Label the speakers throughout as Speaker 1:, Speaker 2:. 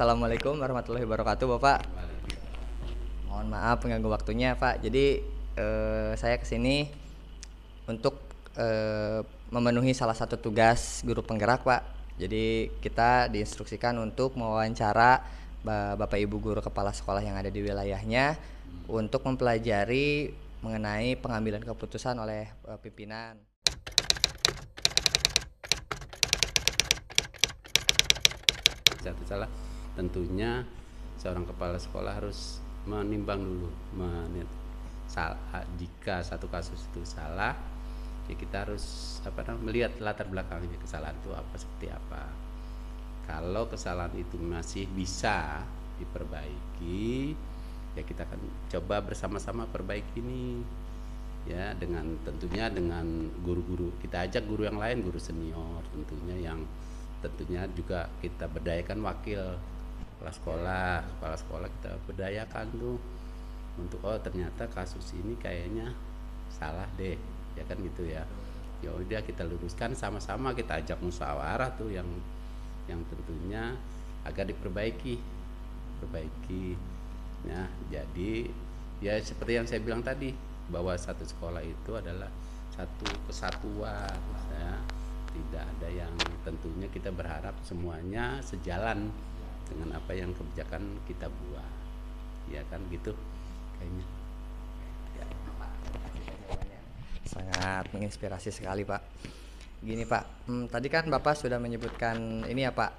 Speaker 1: Assalamualaikum warahmatullahi wabarakatuh, Bapak. Mohon maaf mengganggu waktunya, Pak. Jadi saya kesini untuk memenuhi salah satu tugas guru penggerak, Pak. Jadi kita diinstruksikan untuk mewawancara Bapak Ibu guru kepala sekolah yang ada di wilayahnya untuk mempelajari mengenai pengambilan keputusan oleh pimpinan.
Speaker 2: Satu salah, tentunya seorang kepala sekolah harus menimbang dulu jika satu kasus itu salah, ya kita harus melihat latar belakangnya kesalahan itu apa, seperti apa. Kalau kesalahan itu masih bisa diperbaiki, ya kita akan coba bersama-sama perbaiki ini, ya tentunya dengan guru-guru, kita ajak guru yang lain, guru senior tentunya juga kita berdayakan wakil kepala sekolah kita berdayakan tuh untuk ternyata kasus ini kayaknya salah deh, ya kan gitu ya. Ya udah kita luruskan sama-sama, kita ajak musyawarah tuh yang tentunya agar diperbaiki ya. Jadi ya seperti yang saya bilang tadi, bahwa satu sekolah itu adalah satu kesatuan ya. Tidak ada yang, tentunya kita berharap semuanya sejalan dengan apa yang kebijakan kita buat, ya kan gitu kayaknya.
Speaker 1: Sangat menginspirasi sekali, Pak. Gini, Pak, tadi kan Bapak sudah menyebutkan ini ya, Pak,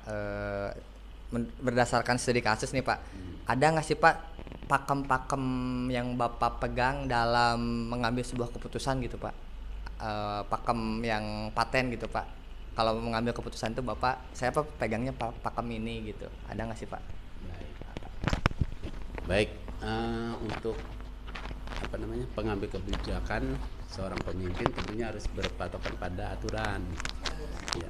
Speaker 1: berdasarkan studi kasus nih, Pak. Ada nggak sih, Pak, pakem-pakem yang Bapak pegang dalam mengambil sebuah keputusan gitu, Pak? Pakem yang paten gitu, Pak. Kalau mengambil keputusan itu saya pegangnya pakem ini gitu. Ada nggak sih, Pak?
Speaker 2: Baik, untuk pengambil kebijakan seorang pemimpin tentunya harus berpatokan pada aturan. Ya.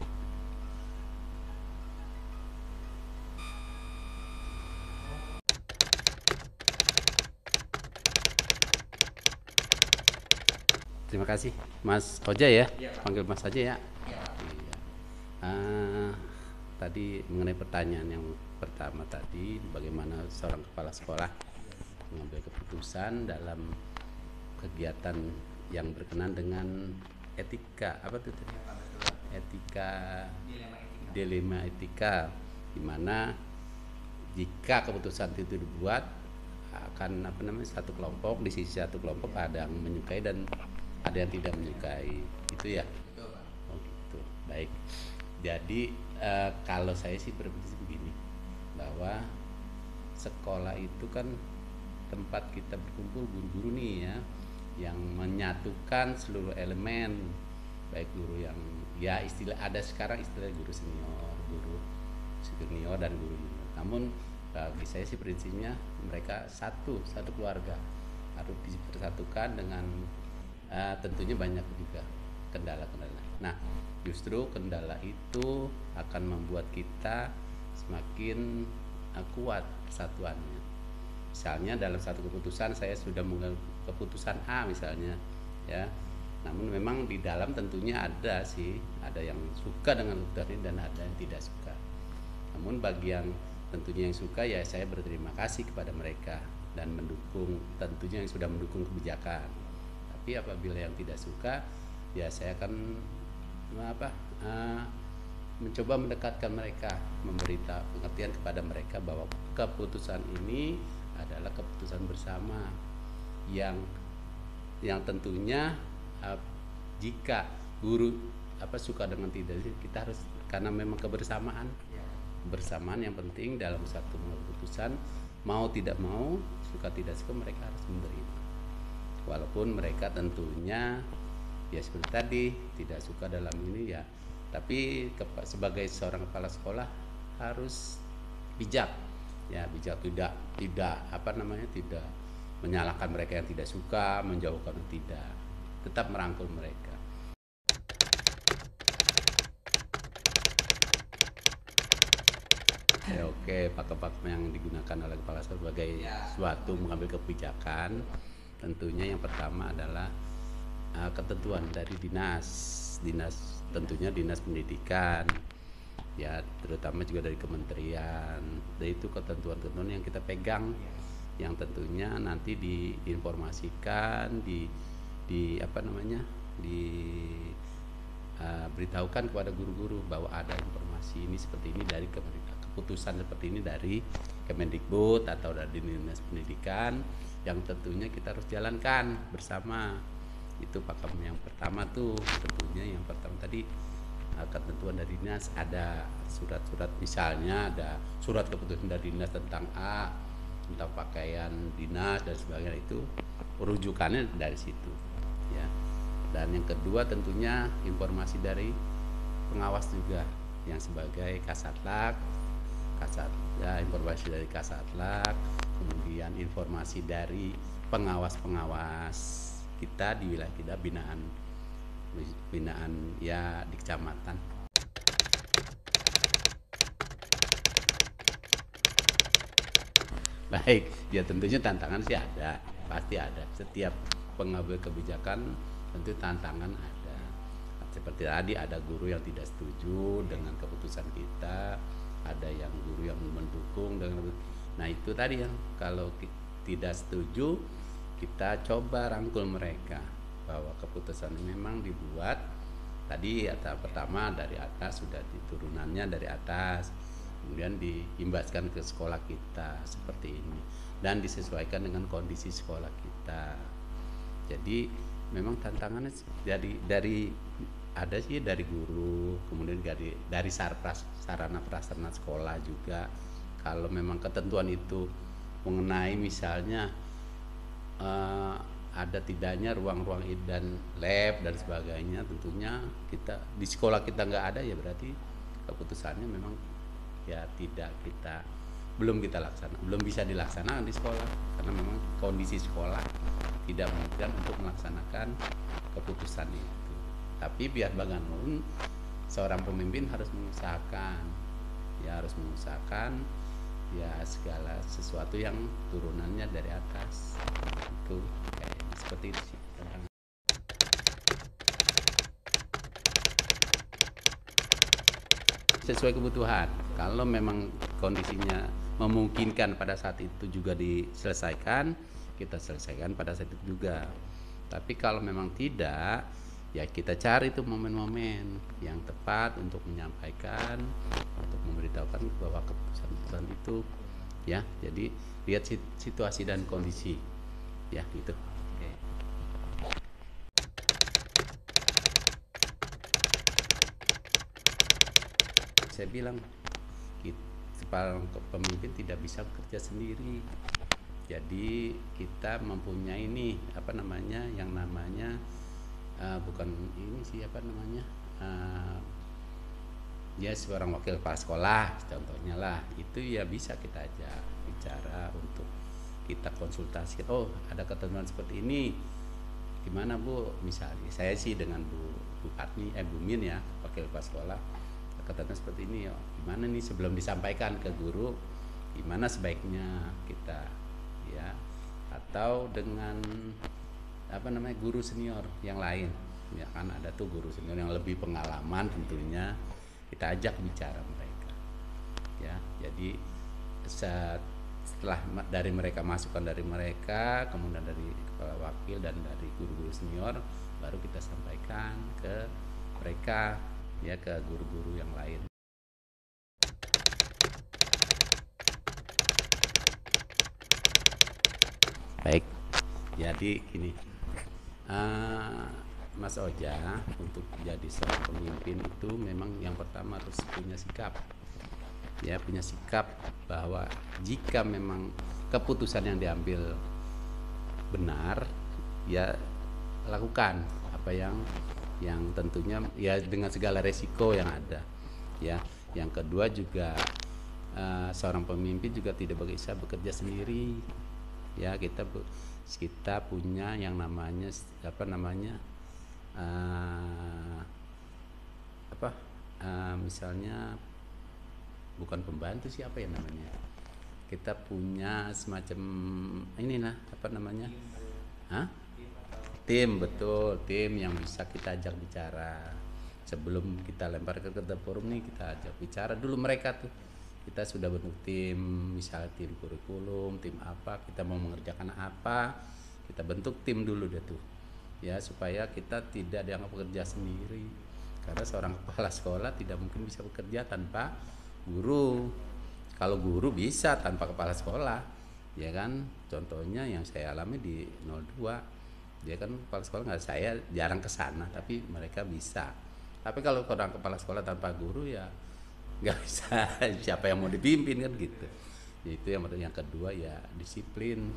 Speaker 2: Terima kasih, Mas Koja ya. Panggil Mas aja ya. Iya. Tadi mengenai pertanyaan yang pertama tadi, bagaimana seorang kepala sekolah mengambil keputusan dalam kegiatan yang berkenan dengan etika, dilema etika, di mana jika keputusan itu dibuat akan satu kelompok, di sisi satu kelompok ada yang menyukai dan ada yang tidak menyukai, gitu ya. Oh gitu, baik. Jadi kalau saya sih berpikir begini, bahwa sekolah itu kan tempat kita berkumpul guru-guru nih ya, yang menyatukan seluruh elemen, baik guru yang ya ada sekarang istilah guru senior dan guru junior. Namun bagi saya sih prinsipnya mereka satu keluarga, harus dipersatukan dengan tentunya banyak juga kendala-kendala. Nah, justru kendala itu akan membuat kita semakin kuat persatuannya. Misalnya dalam satu keputusan saya sudah mengambil keputusan A misalnya, ya. Namun memang di dalam tentunya ada yang suka dengan keputusan ini dan ada yang tidak suka. Namun bagi yang tentunya yang suka, ya saya berterima kasih kepada mereka dan mendukung, tentunya yang sudah mendukung kebijakan. Tapi apabila yang tidak suka, ya saya akan mencoba mendekatkan mereka, memberitahu pengertian kepada mereka bahwa keputusan ini adalah keputusan bersama yang tentunya jika guru suka dengan tidak, kita harus, karena memang bersamaan yang penting dalam satu keputusan, mau tidak mau, suka tidak suka, mereka harus menerima. Walaupun mereka tentunya ya seperti tadi tidak suka dalam ini ya, tapi sebagai seorang kepala sekolah harus bijak ya, tidak tidak menyalahkan mereka yang tidak suka, menjauhkan tidak, tetap merangkul mereka. Ya, oke, pakem-pakem yang digunakan oleh kepala sekolah sebagai suatu mengambil kebijakan, tentunya yang pertama adalah ketentuan dari dinas tentunya dinas pendidikan ya terutama juga dari kementerian. Dan itu ketentuan-ketentuan yang kita pegang, yang tentunya nanti diinformasikan, di apa namanya, di beritahukan kepada guru-guru bahwa ada informasi ini seperti ini dari keputusan seperti ini dari Kemendikbud atau dari Dinas Pendidikan, yang tentunya kita harus jalankan bersama. Itu pakem yang pertama tuh, tentunya yang pertama tadi ketentuan dari dinas, ada surat-surat, misalnya ada surat keputusan dari dinas tentang A, tentang pakaian dinas dan sebagainya, itu rujukannya dari situ ya. Dan yang kedua tentunya informasi dari pengawas juga, yang sebagai Kasatlag, ya, informasi dari Kasatlag, kemudian informasi dari pengawas-pengawas kita di wilayah kita, binaan ya di kecamatan. Baik, ya tentunya tantangan sih ada, pasti ada. Setiap pengambil kebijakan tentu tantangan ada. Seperti tadi ada guru yang tidak setuju dengan keputusan kita, ada yang guru yang mendukung dengan. Nah itu tadi yang kalau tidak setuju, kita coba rangkul mereka bahwa keputusan memang dibuat tadi pertama dari atas, sudah diturunannya dari atas, kemudian diimbaskan ke sekolah kita seperti ini dan disesuaikan dengan kondisi sekolah kita. Jadi memang tantangannya dari ada sih dari guru, kemudian dari sarana prasarana sekolah juga. Kalau memang ketentuan itu mengenai misalnya ada tidaknya ruang-ruang dan lab dan sebagainya, tentunya kita di sekolah kita nggak ada, ya berarti keputusannya memang ya belum bisa dilaksanakan di sekolah, karena memang kondisi sekolah tidak memungkinkan untuk melaksanakan keputusan itu. Tapi biar bagaimanapun seorang pemimpin harus mengusahakan ya segala sesuatu yang turunannya dari atas itu kayak seperti itu sih. Sesuai kebutuhan, kalau memang kondisinya memungkinkan pada saat itu juga diselesaikan, kita selesaikan pada saat itu juga. Tapi kalau memang tidak, ya kita cari tuh momen-momen yang tepat untuk menyampaikan, untuk memberitahukan bahwa keputusan itu ya. Jadi lihat situasi dan kondisi ya gitu. Oke. Saya bilang seorang pemimpin tidak bisa bekerja sendiri. Jadi kita mempunyai ini yang namanya bukan ini sih ya seorang wakil kepala sekolah contohnya lah, itu ya bisa kita ajak bicara untuk kita konsultasi. Oh ada ketentuan seperti ini, gimana Bu? Misalnya saya sih dengan Bu Min ya, wakil kepala sekolah, ketentuan seperti ini ya, gimana nih sebelum disampaikan ke guru, gimana sebaiknya kita ya, atau dengan guru senior yang lain ya, kan ada tuh guru senior yang lebih pengalaman, tentunya kita ajak bicara mereka ya. Jadi setelah dari mereka, masukan dari mereka, kemudian dari kepala wakil dan dari guru-guru senior, baru kita sampaikan ke mereka ya, ke guru-guru yang lain. Baik, jadi gini, Mas Oja, untuk jadi seorang pemimpin itu memang yang pertama harus punya sikap bahwa jika memang keputusan yang diambil benar, ya lakukan apa yang tentunya ya dengan segala resiko yang ada ya. Yang kedua juga seorang pemimpin juga tidak bisa bekerja sendiri ya. Kita punya yang namanya misalnya bukan pembantu sih, apa ya namanya, kita punya semacam tim, betul, tim yang bisa kita ajak bicara sebelum kita lempar ke ketua forum nih, kita ajak bicara dulu mereka tuh. Kita sudah bentuk tim, misalnya tim kurikulum, tim apa, kita mau mengerjakan apa, kita bentuk tim dulu deh tuh, ya, supaya kita tidak dianggap bekerja sendiri. Karena seorang kepala sekolah tidak mungkin bisa bekerja tanpa guru. Kalau guru bisa tanpa kepala sekolah, ya kan. Contohnya yang saya alami di 02, dia kan kepala sekolah, nggak, saya jarang ke sana, tapi mereka bisa. Tapi kalau orang kepala sekolah tanpa guru ya nggak bisa. Siapa yang mau dipimpin kan gitu. Itu yang kedua ya disiplin,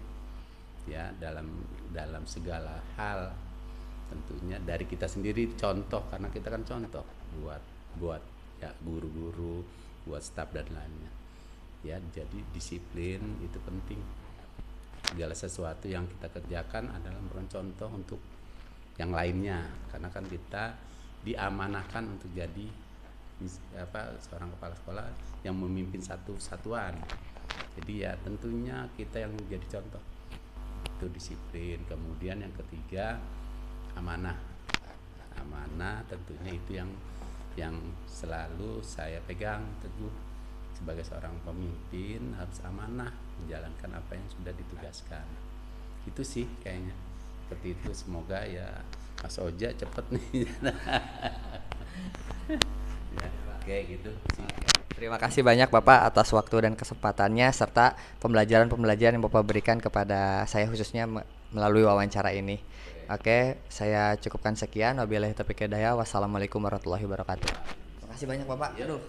Speaker 2: ya, dalam segala hal. Tentunya dari kita sendiri contoh, karena kita kan contoh buat buat ya guru-guru, buat staf dan lainnya, ya. Jadi disiplin itu penting. Segala sesuatu yang kita kerjakan adalah merupakan contoh untuk yang lainnya, karena kan kita diamanahkan untuk jadi seorang kepala sekolah yang memimpin satu satuan. Jadi ya tentunya kita yang menjadi contoh itu disiplin. Kemudian yang ketiga amanah. Amanah tentunya itu yang selalu saya pegang teguh sebagai seorang pemimpin, harus amanah menjalankan apa yang sudah ditugaskan. Itu sih kayaknya seperti itu. Semoga ya Mas Oja cepet nih. Ya, kayak gitu sih.
Speaker 1: Terima kasih banyak Bapak atas waktu dan kesempatannya serta pembelajaran-pembelajaran yang Bapak berikan kepada saya khususnya melalui wawancara ini. Oke, saya cukupkan sekian. Wabillahi taufiq hidayah. Wassalamualaikum warahmatullahi wabarakatuh. Terima kasih banyak Bapak. Aduh.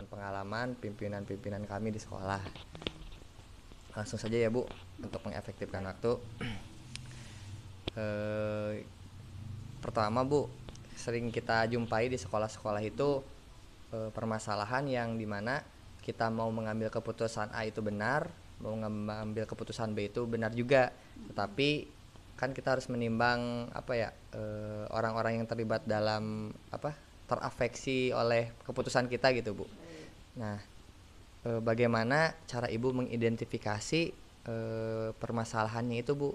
Speaker 1: Pengalaman pimpinan-pimpinan kami di sekolah. Langsung saja ya Bu, untuk mengefektifkan waktu. Pertama Bu, sering kita jumpai di sekolah-sekolah itu permasalahan yang dimana kita mau mengambil keputusan A itu benar, mau mengambil keputusan B itu benar juga, tetapi kan kita harus menimbang orang-orang yang terlibat dalam terafeksi oleh keputusan kita gitu Bu. Nah, bagaimana cara Ibu mengidentifikasi permasalahannya itu Bu?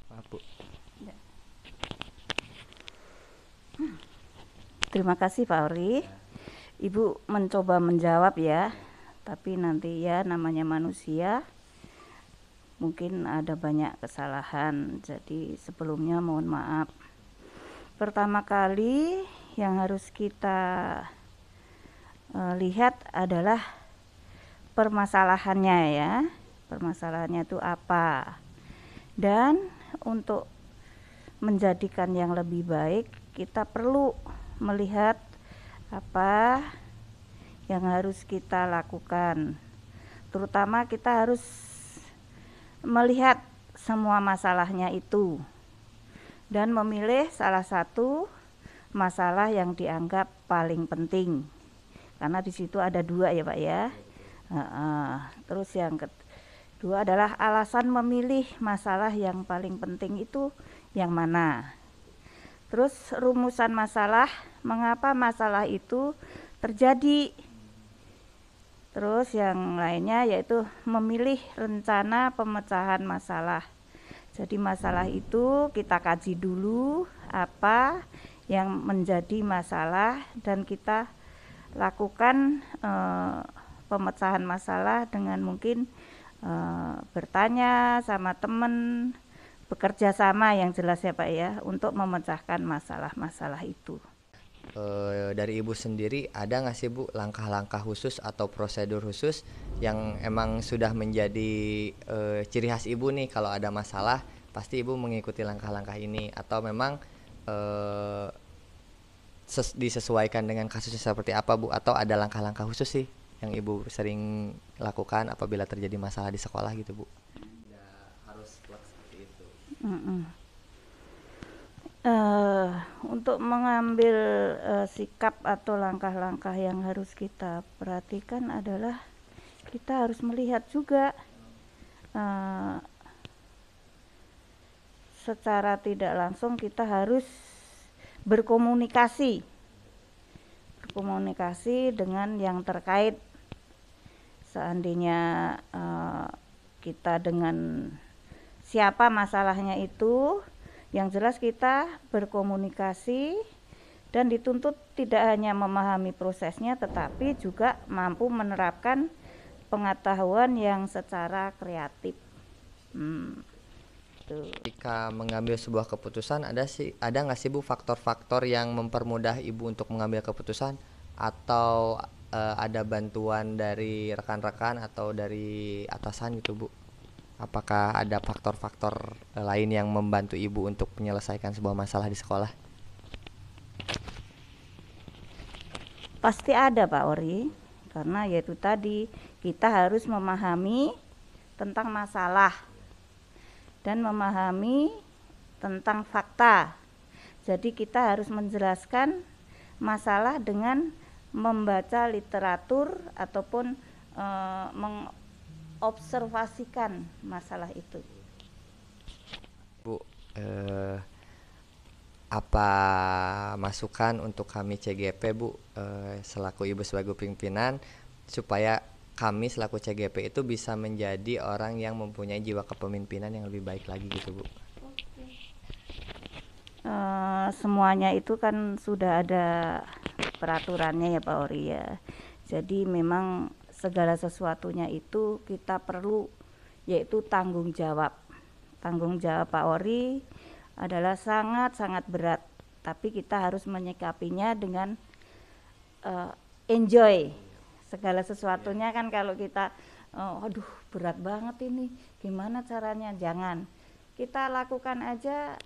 Speaker 1: Maaf Bu.
Speaker 3: Terima kasih Pak Ori. Ibu mencoba menjawab ya, tapi nanti ya namanya manusia, mungkin ada banyak kesalahan. Jadi sebelumnya mohon maaf. Pertama kali yang harus kita lihat adalah permasalahannya ya. Permasalahannya itu apa? Dan untuk menjadikan yang lebih baik, kita perlu melihat apa yang harus kita lakukan. Terutama kita harus melihat semua masalahnya itu dan memilih salah satu masalah yang dianggap paling penting. Karena di situ ada dua ya Pak ya. Terus yang kedua adalah alasan memilih masalah yang paling penting itu yang mana. Terus rumusan masalah, mengapa masalah itu terjadi. Terus yang lainnya yaitu memilih rencana pemecahan masalah. Jadi masalah itu kita kaji dulu apa yang menjadi masalah dan kita lakukan pemecahan masalah dengan mungkin bertanya sama teman, bekerja sama yang jelas ya Pak ya, untuk memecahkan masalah-masalah itu.
Speaker 1: Dari Ibu sendiri ada nggak sih Bu langkah-langkah khusus atau prosedur khusus yang emang sudah menjadi ciri khas Ibu nih, kalau ada masalah pasti Ibu mengikuti langkah-langkah ini, atau memang disesuaikan dengan kasusnya seperti apa Bu, atau ada langkah-langkah khusus sih yang Ibu sering lakukan apabila terjadi masalah di sekolah gitu Bu? Ya, harus seperti itu.
Speaker 3: Untuk mengambil sikap atau langkah-langkah yang harus kita perhatikan adalah kita harus melihat juga secara tidak langsung kita harus berkomunikasi komunikasi dengan yang terkait. Seandainya kita dengan siapa masalahnya itu, yang jelas kita berkomunikasi dan dituntut tidak hanya memahami prosesnya tetapi juga mampu menerapkan pengetahuan yang secara kreatif.
Speaker 1: Ketika mengambil sebuah keputusan, ada nggak sih Bu faktor-faktor yang mempermudah Ibu untuk mengambil keputusan, atau ada bantuan dari rekan-rekan atau dari atasan gitu Bu? Apakah ada faktor-faktor lain yang membantu Ibu untuk menyelesaikan sebuah masalah di sekolah?
Speaker 3: Pasti ada Pak Ori, karena yaitu tadi kita harus memahami tentang masalah dan memahami tentang fakta. Jadi kita harus menjelaskan masalah dengan membaca literatur ataupun mengobservasikan masalah itu.
Speaker 1: Bu, apa masukan untuk kami CGP Bu, selaku Ibu sebagai pimpinan, supaya kami selaku CGP itu bisa menjadi orang yang mempunyai jiwa kepemimpinan yang lebih baik lagi gitu Bu?
Speaker 3: Semuanya itu kan sudah ada peraturannya ya Pak Ori ya. Jadi memang segala sesuatunya itu kita perlu, yaitu tanggung jawab. Tanggung jawab Pak Ori adalah sangat-sangat berat, tapi kita harus menyikapinya dengan enjoy. Segala sesuatunya kan kalau kita aduh berat banget ini, gimana caranya? Jangan. Kita lakukan aja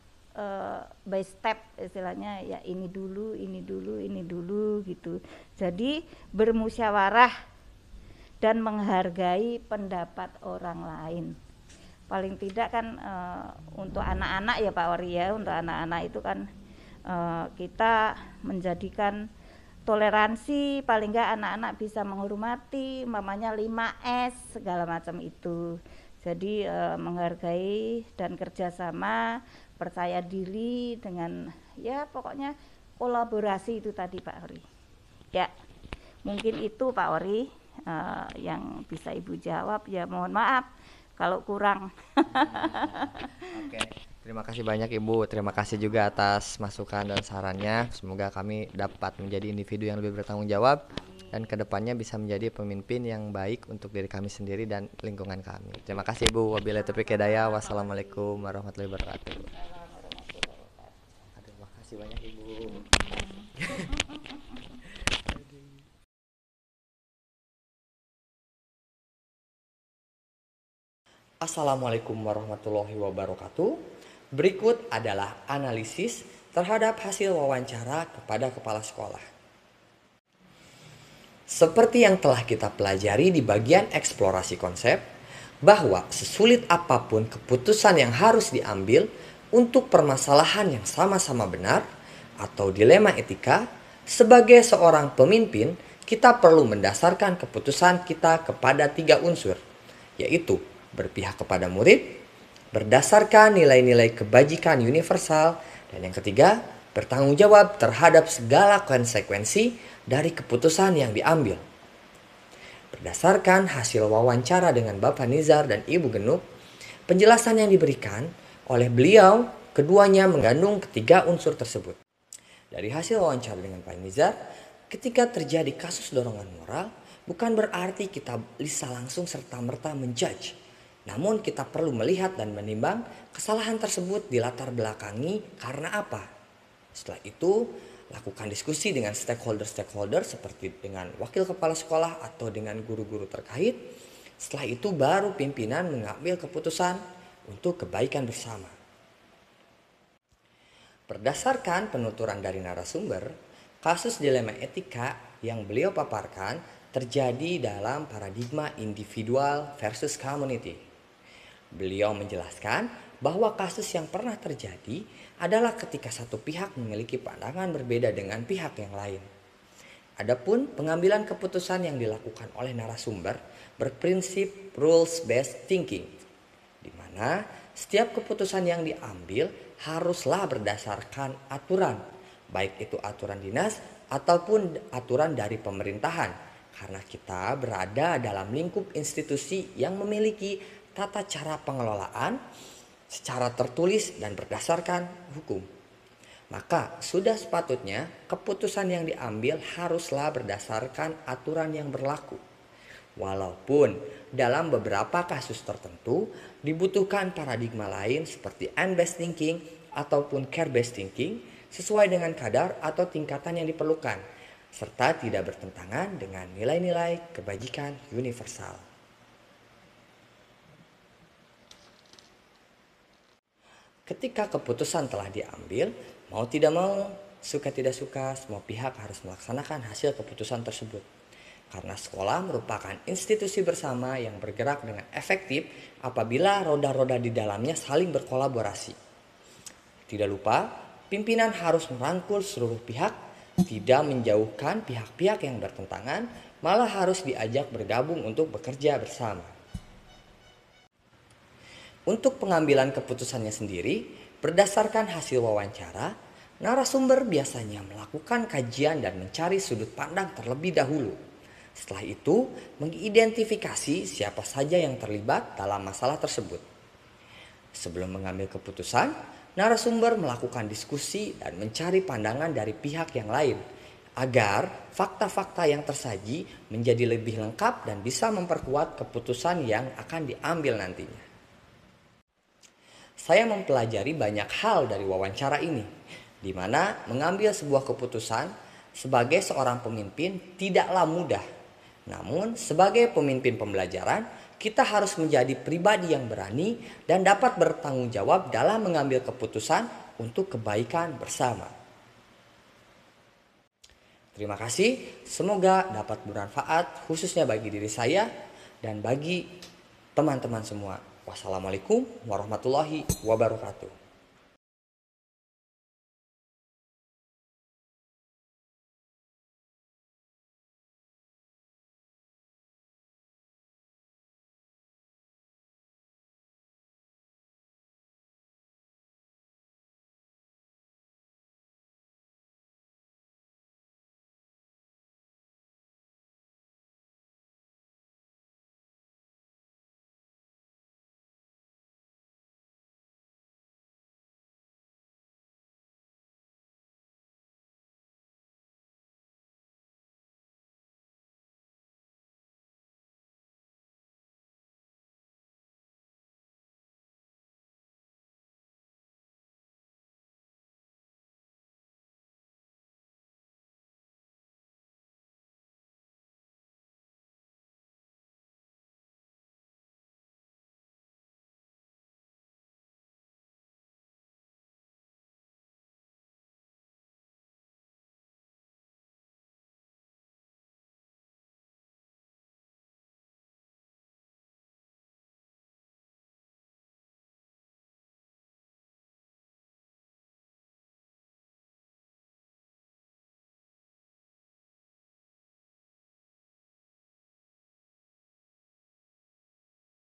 Speaker 3: by step, istilahnya ya, ini dulu gitu. Jadi bermusyawarah dan menghargai pendapat orang lain. Paling tidak kan untuk anak-anak ya Pak Ori ya, untuk anak-anak itu kan kita menjadikan toleransi, paling enggak anak-anak bisa menghormati, mamanya 5S segala macam itu. Jadi menghargai dan kerjasama, percaya diri dengan ya pokoknya kolaborasi itu tadi Pak Ori. Ya mungkin itu Pak Ori yang bisa Ibu jawab, ya mohon maaf kalau kurang.
Speaker 1: Oke, terima kasih banyak Ibu. Terima kasih juga atas masukan dan sarannya. Semoga kami dapat menjadi individu yang lebih bertanggung jawab dan kedepannya bisa menjadi pemimpin yang baik untuk diri kami sendiri dan lingkungan kami. Terima kasih Ibu. Wabillahi taufiq hidayah. Wassalamualaikum warahmatullahi wabarakatuh. Terima kasih banyak Ibu. Assalamualaikum warahmatullahi wabarakatuh. Berikut adalah analisis terhadap hasil wawancara kepada kepala sekolah. Seperti yang telah kita pelajari di bagian eksplorasi konsep, bahwa sesulit apapun keputusan yang harus diambil untuk permasalahan yang sama-sama benar atau dilema etika, sebagai seorang pemimpin, kita perlu mendasarkan keputusan kita kepada 3 unsur, yaitu berpihak kepada murid, berdasarkan nilai-nilai kebajikan universal, dan yang ketiga, bertanggung jawab terhadap segala konsekuensi dari keputusan yang diambil. Berdasarkan hasil wawancara dengan Bapak Nizar dan Ibu Genuk, penjelasan yang diberikan oleh beliau, keduanya mengandung ketiga unsur tersebut. Dari hasil wawancara dengan Pak Nizar, ketika terjadi kasus dorongan moral, bukan berarti kita bisa langsung serta-merta menjudge. Namun kita perlu melihat dan menimbang kesalahan tersebut dilatar belakangi karena apa. Setelah itu, lakukan diskusi dengan stakeholder seperti dengan wakil kepala sekolah atau dengan guru-guru terkait. Setelah itu baru pimpinan mengambil keputusan untuk kebaikan bersama. Berdasarkan penuturan dari narasumber, kasus dilema etika yang beliau paparkan terjadi dalam paradigma individual versus community. Beliau menjelaskan bahwa kasus yang pernah terjadi adalah ketika satu pihak memiliki pandangan berbeda dengan pihak yang lain. Adapun pengambilan keputusan yang dilakukan oleh narasumber berprinsip rules-based thinking, di mana setiap keputusan yang diambil haruslah berdasarkan aturan, baik itu aturan dinas ataupun aturan dari pemerintahan, karena kita berada dalam lingkup institusi yang memiliki tata cara pengelolaan secara tertulis dan berdasarkan hukum. Maka sudah sepatutnya keputusan yang diambil haruslah berdasarkan aturan yang berlaku. Walaupun dalam beberapa kasus tertentu dibutuhkan paradigma lain seperti end-based thinking ataupun care-based thinking sesuai dengan kadar atau tingkatan yang diperlukan, serta tidak bertentangan dengan nilai-nilai kebajikan universal. Ketika keputusan telah diambil, mau tidak mau, suka tidak suka, semua pihak harus melaksanakan hasil keputusan tersebut. Karena sekolah merupakan institusi bersama yang bergerak dengan efektif apabila roda-roda di dalamnya saling berkolaborasi. Tidak lupa, pimpinan harus merangkul seluruh pihak, tidak menjauhkan pihak-pihak yang bertentangan, malah harus diajak bergabung untuk bekerja bersama. Untuk pengambilan keputusannya sendiri, berdasarkan hasil wawancara, narasumber biasanya melakukan kajian dan mencari sudut pandang terlebih dahulu. Setelah itu, mengidentifikasi siapa saja yang terlibat dalam masalah tersebut. Sebelum mengambil keputusan, narasumber melakukan diskusi dan mencari pandangan dari pihak yang lain, agar fakta-fakta yang tersaji menjadi lebih lengkap dan bisa memperkuat keputusan yang akan diambil nantinya. Saya mempelajari banyak hal dari wawancara ini, di mana mengambil sebuah keputusan sebagai seorang pemimpin tidaklah mudah. Namun, sebagai pemimpin pembelajaran, kita harus menjadi pribadi yang berani dan dapat bertanggung jawab dalam mengambil keputusan untuk kebaikan bersama. Terima kasih, semoga dapat bermanfaat khususnya bagi diri saya dan bagi teman-teman semua. Wassalamualaikum warahmatullahi wabarakatuh.